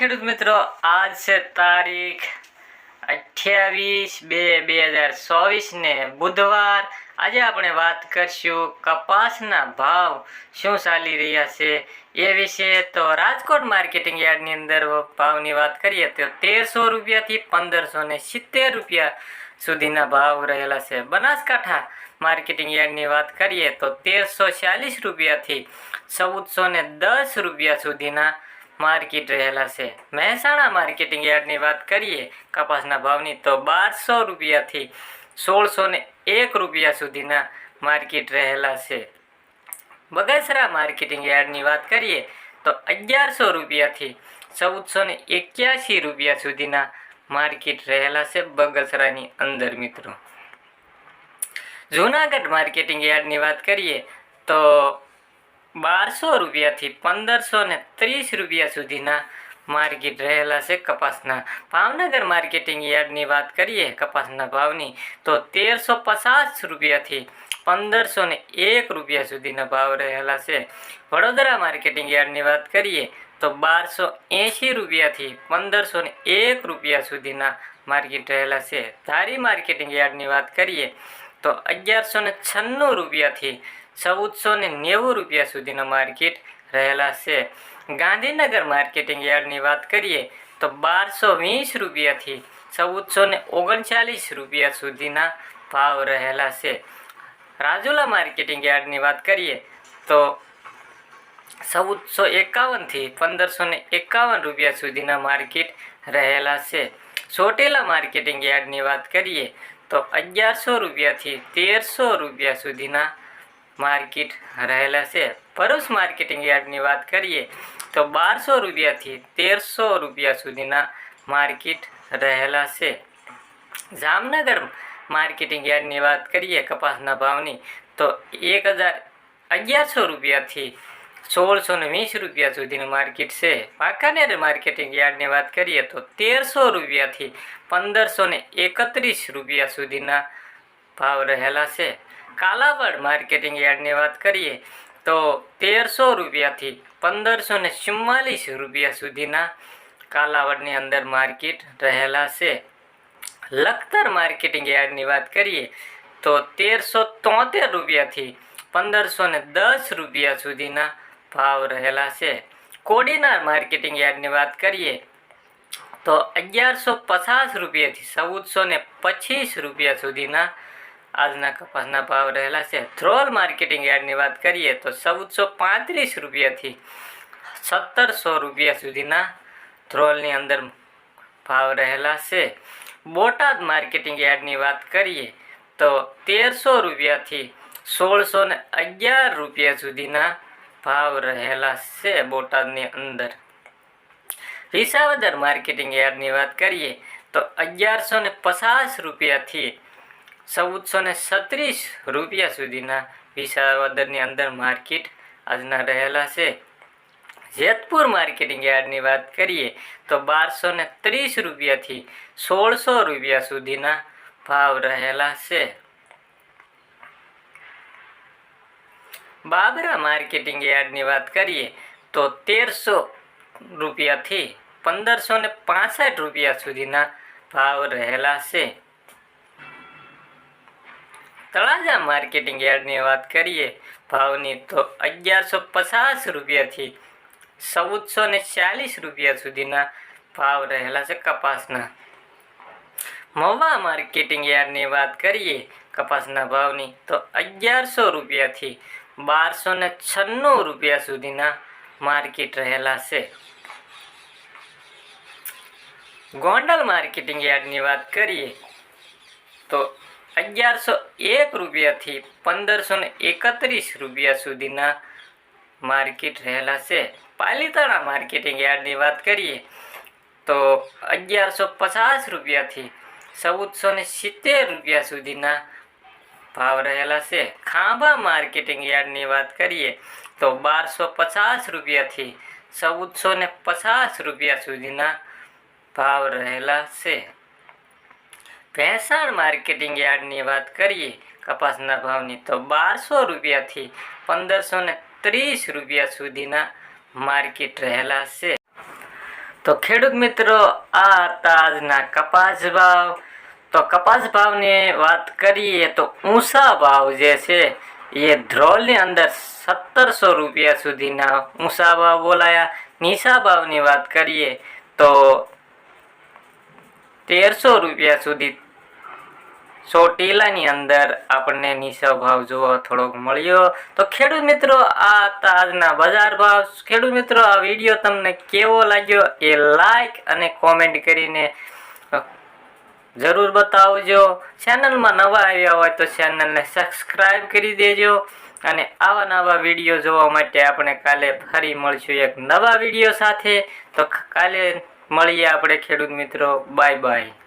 ખેડૂત મિત્રો, આજ છે તારીખ 28/2/2024 ને બુધવાર। આજે આપણે વાત કરશું કપાસના ભાવ શું ચાલી રહ્યા છે એ વિશે। તો રાજકોટ માર્કેટિંગ યાર્ડની અંદર ભાવની વાત કરીએ તો 1300 રૂપિયાથી 1570 રૂપિયા સુધીના ભાવ રહેલા છે। બનાસકાંઠા માર્કેટિંગ યાર્ડની વાત કરીએ તો 1340 રૂપિયાથી 1410 રૂપિયા સુધીના માર્કેટ રહેલા છે। મહેસાણા માર્કેટિંગ યાર્ડની વાત કરીએ કપાસના ભાવની તો 1200 રૂપિયાથી 1601 રૂપિયા સુધીના માર્કેટ રહેલા છે। બગસરા માર્કેટિંગ યાર્ડની વાત કરીએ તો 1100 રૂપિયાથી 1481 રૂપિયા સુધીના માર્કેટ રહેલા છે બગસરાની અંદર મિત્રો। જૂનાગઢ માર્કેટિંગ યાર્ડની વાત કરીએ તો 1200 રૂપિયાથી 1530 રૂપિયા સુધીના માર્કેટ રહેલા છે કપાસના। ભાવનગર માર્કેટિંગ યાર્ડની વાત કરીએ કપાસના ભાવની તો 1350 રૂપિયાથી 1501 રૂપિયા સુધીના ભાવ રહેલા છે। વડોદરા માર્કેટિંગ યાર્ડની વાત કરીએ તો 1280 રૂપિયાથી 1501 રૂપિયા સુધીના માર્કેટ રહેલા છે। ધારી માર્કેટિંગ યાર્ડની વાત કરીએ તો 1196 રૂપિયાથી 1490 રૂપિયા સુધીનો માર્કેટ રહેલા છે। ગાંધીનગર માર્કેટિંગ યાર્ડની વાત કરીએ તો 1220 રૂપિયાથી 1439 રૂપિયા સુધીના ભાવ રહેલા છે। રાજુલા માર્કેટિંગ યાર્ડની વાત કરીએ તો 1451 થી 1551 રૂપિયા સુધીના માર્કેટ રહેલા છે। ચોટીલા માર્કેટિંગ યાર્ડની વાત કરીએ તો 1100 રૂપિયાથી 1300 રૂપિયા સુધીના માર્કેટ રહેલા છે। ભરૂચ માર્કેટિંગ યાર્ડની વાત કરીએ તો 1200 રૂપિયાથી 1300 રૂપિયા સુધીના માર્કેટ રહેલા છે। જામનગર માર્કેટિંગ યાર્ડની વાત કરીએ કપાસના ભાવની તો 1100 રૂપિયાથી 1620 રૂપિયા સુધીનું માર્કેટ છે। વાંકાનેર માર્કેટિંગ યાર્ડની વાત કરીએ તો 1300 રૂપિયાથી 1531 રૂપિયા સુધીના ભાવ રહેલા છે। કાલાવડ માર્કેટિંગ યાર્ડની વાત કરીએ તો 1300 રૂપિયાથી 1544 રૂપિયા સુધીના કાલાવડની અંદર માર્કેટ રહેલા છે। લખતર માર્કેટિંગ યાર્ડની વાત કરીએ તો 1373 રૂપિયાથી 1510 રૂપિયા સુધીના ભાવ રહેલા છે। કોડીનાર માર્કેટિંગ યાર્ડની વાત કરીએ તો 1150 રૂપિયાથી 1425 રૂપિયા સુધીના આજના કપાસના ભાવ રહેલા છે। ધ્રોલ માર્કેટિંગ યાર્ડની વાત કરીએ તો 1435 રૂપિયાથી 1700 રૂપિયા સુધીના ધ્રોલની અંદર ભાવ રહેલા છે। બોટાદ માર્કેટિંગ યાર્ડની વાત કરીએ તો 1300 રૂપિયાથી 1611 રૂપિયા સુધીના ભાવ રહેલા છે બોટાદની અંદર। વિસાવદર માર્કેટિંગ યાર્ડની વાત કરીએ તો 1150 રૂપિયાથી 1436 રૂપિયા સુધીના વિસાવદરની અંદર માર્કેટ આજના રહેલા છે। જેતપુર માર્કેટિંગ યાર્ડની વાત કરીએ તો 1230 રૂપિયાથી 1600 રૂપિયા સુધીના ભાવ રહેલા છે। બાબરા માર્કેટિંગ યાર્ડની વાત કરીએ તો 1300 રૂપિયાથી 1565 રૂપિયા સુધીના ભાવ રહેલા છે। તળાજા માર્કેટિંગ યાર્ડની વાત કરીએ ભાવની તો 1150 રૂપિયાથી 1440 રૂપિયા સુધીના ભાવ રહેલા છે કપાસના। મહુવા માર્કેટિંગ યાર્ડની વાત કરીએ કપાસના ભાવની તો 1100 રૂપિયાથી 1296 રૂપિયા સુધીના માર્કેટ રહેલા છે। ગોંડલ માર્કેટિંગ યાર્ડની વાત કરીએ તો 1101 રૂપિયાથી 1531 રૂપિયા સુધીના માર્કેટ રહેલા છે। પાલીતાણા માર્કેટિંગ યાર્ડની વાત કરીએ તો 1150 રૂપિયાથી 1470 રૂપિયા સુધીના ભાવ રહેલા છે। ખાંભા માર્કેટિંગ યાર્ડની વાત કરીએ તો 1250 રૂપિયાથી 1450 રૂપિયા સુધીના ભાવ રહેલા છે। ભેંસાણ માર્કેટિંગ યાર્ડની વાત કરીએ કપાસના ભાવની તો 1200 રૂપિયાથી 1530 રૂપિયા સુધીના માર્કેટ રહેલા છે। તો ખેડૂત મિત્રો, આ હતા આજના કપાસ ભાવ. તો કપાસ ભાવની વાત કરીએ તો ઊંચા ભાવ જે છે એ ધ્રોલની અંદર 1700 રૂપિયા સુધીના ઊંચા ભાવ બોલાયા. નીચા ભાવની વાત કરીએ તો 1300 રૂપિયા સુધી ચોટીલાની અંદર આપણને નીચો ભાવ જોવા થોડોક મળ્યો. તો ખેડૂત મિત્રો, આ હતા આજના બજાર ભાવ. ખેડૂત મિત્રો, આ વિડીયો તમને કેવો લાગ્યો એ લાઈક અને કોમેન્ટ કરીને જરૂર બતાવજો. ચેનલમાં નવા આવ્યા હોય તો ચેનલને સબસ્ક્રાઈબ કરી દેજો. અને આવા નવા વિડીયો જોવા માટે આપણે કાલે ફરી મળશું એક નવા વિડીયો સાથે. તો કાલે મળીએ આપણે ખેડૂત મિત્રો. Bye bye.